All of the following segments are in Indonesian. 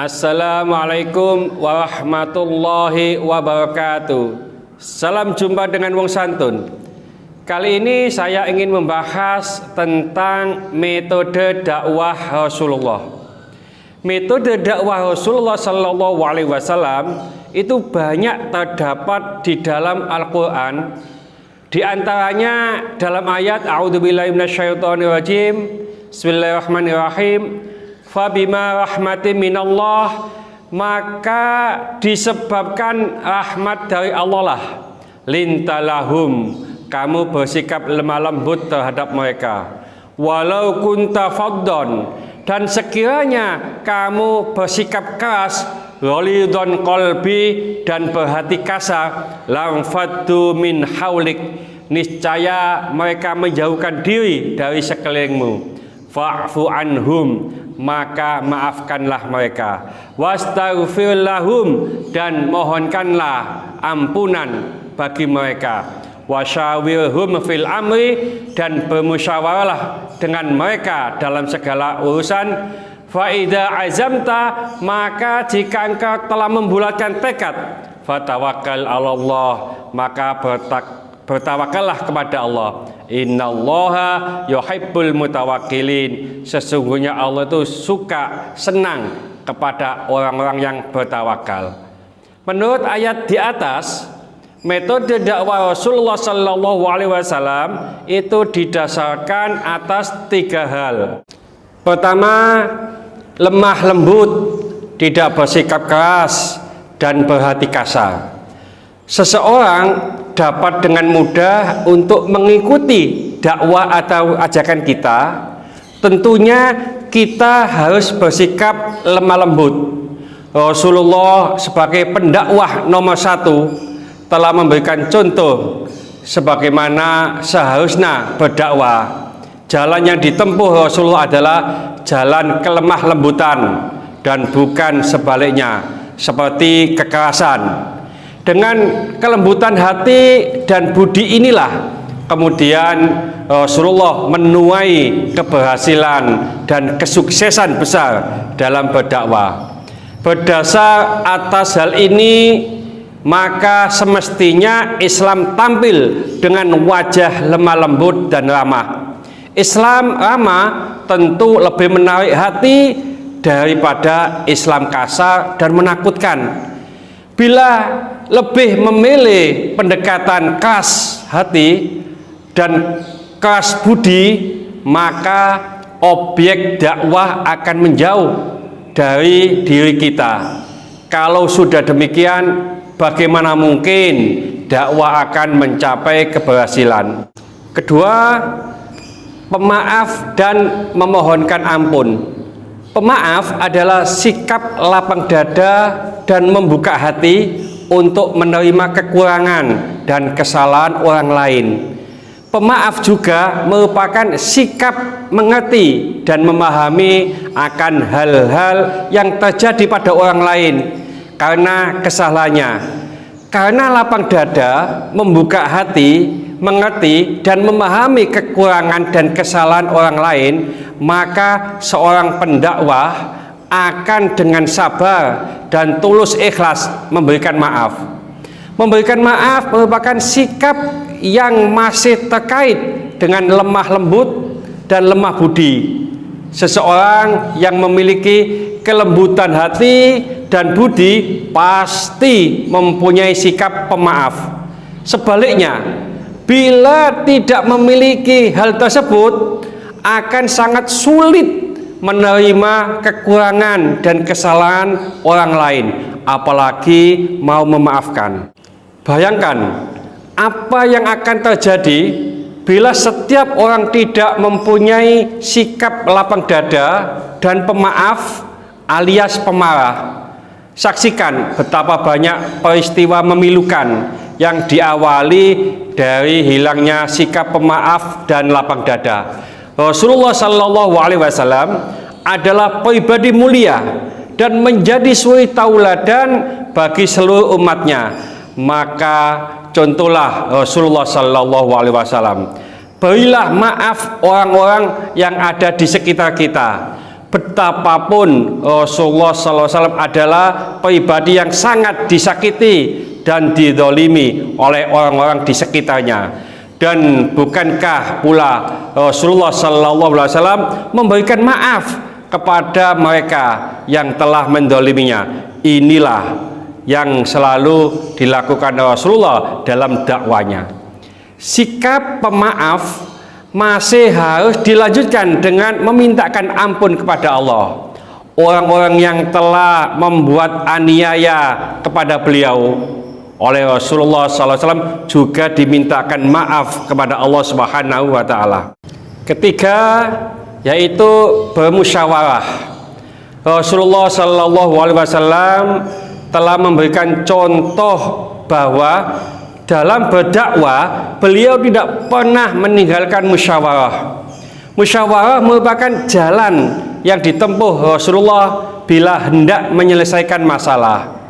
Assalamualaikum warahmatullahi wabarakatuh. Salam jumpa dengan wong santun. Kali ini saya ingin membahas tentang metode dakwah Rasulullah. Metode dakwah Rasulullah Sallallahu Alaihi Wasallam itu banyak terdapat di dalam Al-Quran. Di antaranya dalam ayat A'udzubillahi minasyaitonirrajim. Bismillahirrahmanirrahim. Fabima rahmatin minallah, maka disebabkan rahmat dari Allah lah, lintalahum, kamu bersikap lemah lembut terhadap mereka. Walau kunta faddon, dan sekiranya kamu bersikap keras, ghalidhon qalbi, dan berhati kasar, lam faddu min haulik, niscaya mereka menjauhkan diri dari sekelilingmu. Fa'fu anhum, maka maafkanlah mereka. Wastaghfir lahum, dan mohonkanlah ampunan bagi mereka. Wasyawirhum fil amri, dan bermusyawarahlah dengan mereka dalam segala urusan. Fa idza azamta, maka jika engkau telah membulatkan tekad, fatawakkal 'alallah, maka bertawakallah kepada Allah. Innallaha yuhibbul mutawakkilin, sesungguhnya Allah itu suka, senang kepada orang-orang yang bertawakal. Menurut ayat di atas, metode dakwah Rasulullah Sallallahu Alaihi Wasallam itu didasarkan atas 3 hal. Pertama, lemah lembut, tidak bersikap keras dan berhati kasar. Seseorang dapat dengan mudah untuk mengikuti dakwah atau ajakan kita. Tentunya kita harus bersikap lemah lembut. Rasulullah sebagai pendakwah nomor 1 telah memberikan contoh sebagaimana seharusnya berdakwah. Jalan yang ditempuh Rasulullah adalah jalan kelemah lembutan dan bukan sebaliknya seperti kekerasan. Dengan kelembutan hati dan budi inilah kemudian Rasulullah menuai keberhasilan dan kesuksesan besar dalam berdakwah. Berdasar atas hal ini, maka semestinya Islam tampil dengan wajah lemah lembut dan ramah. Islam ramah tentu lebih menarik hati daripada Islam kasar dan menakutkan. Bila lebih memilih pendekatan keras hati dan keras budi, maka objek dakwah akan menjauh dari diri kita. Kalau sudah demikian, bagaimana mungkin dakwah akan mencapai keberhasilan? Kedua, pemaaf dan memohonkan ampun. Pemaaf adalah sikap lapang dada dan membuka hati untuk menerima kekurangan dan kesalahan orang lain. Pemaaf juga merupakan sikap mengerti dan memahami akan hal-hal yang terjadi pada orang lain karena kesalahannya. Karena lapang dada, membuka hati, mengerti dan memahami kekurangan dan kesalahan orang lain, maka seorang pendakwah akan dengan sabar dan tulus ikhlas memberikan maaf. Memberikan maaf merupakan sikap yang masih terkait dengan lemah lembut dan lemah budi. Seseorang yang memiliki kelembutan hati dan budi pasti mempunyai sikap pemaaf. Sebaliknya, bila tidak memiliki hal tersebut, akan sangat sulit menerima kekurangan dan kesalahan orang lain, apalagi mau memaafkan. Bayangkan apa yang akan terjadi bila setiap orang tidak mempunyai sikap lapang dada dan pemaaf alias pemarah. Saksikan betapa banyak peristiwa memilukan yang diawali dari hilangnya sikap pemaaf dan lapang dada. Rasulullah Sallallahu Alaihi Wasallam adalah pribadi mulia dan menjadi suri tauladan bagi seluruh umatnya. Maka contohlah Rasulullah Sallallahu Alaihi Wasallam. Berilah maaf orang-orang yang ada di sekitar kita. betapapun Rasulullah SAW adalah pribadi yang sangat disakiti dan didolimi oleh orang-orang di sekitarnya. Dan bukankah pula Rasulullah SAW memberikan maaf kepada mereka yang telah mendoliminya? Inilah yang selalu dilakukan Rasulullah dalam dakwanya. Sikap pemaaf masih harus dilanjutkan dengan memintakan ampun kepada Allah. Orang-orang yang telah membuat aniaya kepada beliau oleh Rasulullah SAW juga dimintakan maaf kepada Allah Subhanahu wa Ta'ala. Ketiga, yaitu bermusyawarah. Rasulullah SAW telah memberikan contoh bahwa dalam berdakwah beliau tidak pernah meninggalkan musyawarah. Musyawarah merupakan jalan yang ditempuh Rasulullah bila hendak menyelesaikan masalah.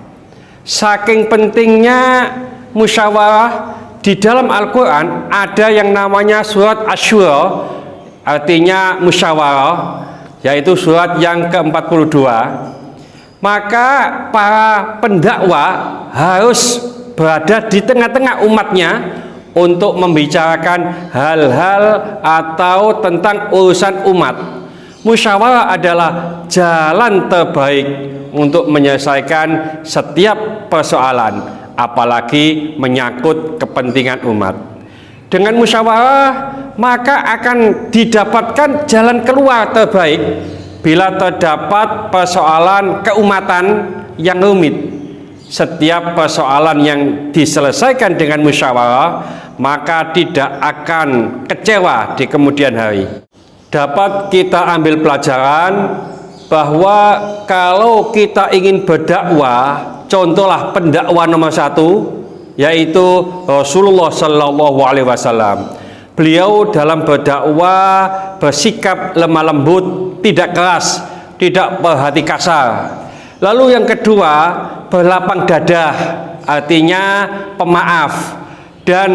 Saking pentingnya musyawarah, di dalam Al-Quran ada yang namanya surat Asy-Syura, artinya musyawarah, yaitu surat yang ke-42. Maka para pendakwah harus berada di tengah-tengah umatnya untuk membicarakan hal-hal atau tentang urusan umat. Musyawarah adalah jalan terbaik untuk menyelesaikan setiap persoalan, apalagi menyangkut kepentingan umat. Dengan musyawarah maka akan didapatkan jalan keluar terbaik bila terdapat persoalan keumatan yang rumit. Setiap persoalan yang diselesaikan dengan musyawarah maka tidak akan kecewa di kemudian hari. Dapat kita ambil pelajaran bahwa kalau kita ingin berdakwah, contohlah pendakwah nomor 1 yaitu Rasulullah Shallallahu Alaihi Wasallam. Beliau dalam berdakwah bersikap lemah lembut, tidak keras, tidak berhati kasar. Lalu yang kedua, berlapang dada, artinya pemaaf dan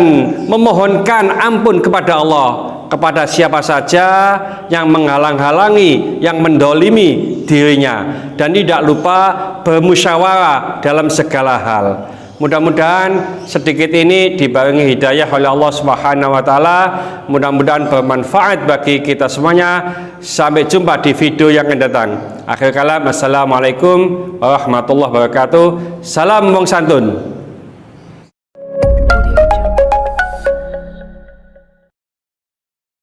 memohonkan ampun kepada Allah kepada siapa saja yang menghalang-halangi, yang mendolimi dirinya, dan tidak lupa bermusyawarah dalam segala hal. Mudah-mudahan sedikit ini dibarengi hidayah oleh Allah Subhanahu wa Ta'ala. Mudah-mudahan bermanfaat bagi kita semuanya. Sampai jumpa di video yang akan datang. Akhir kalam, assalamualaikum warahmatullahi wabarakatuh. Salam wong santun.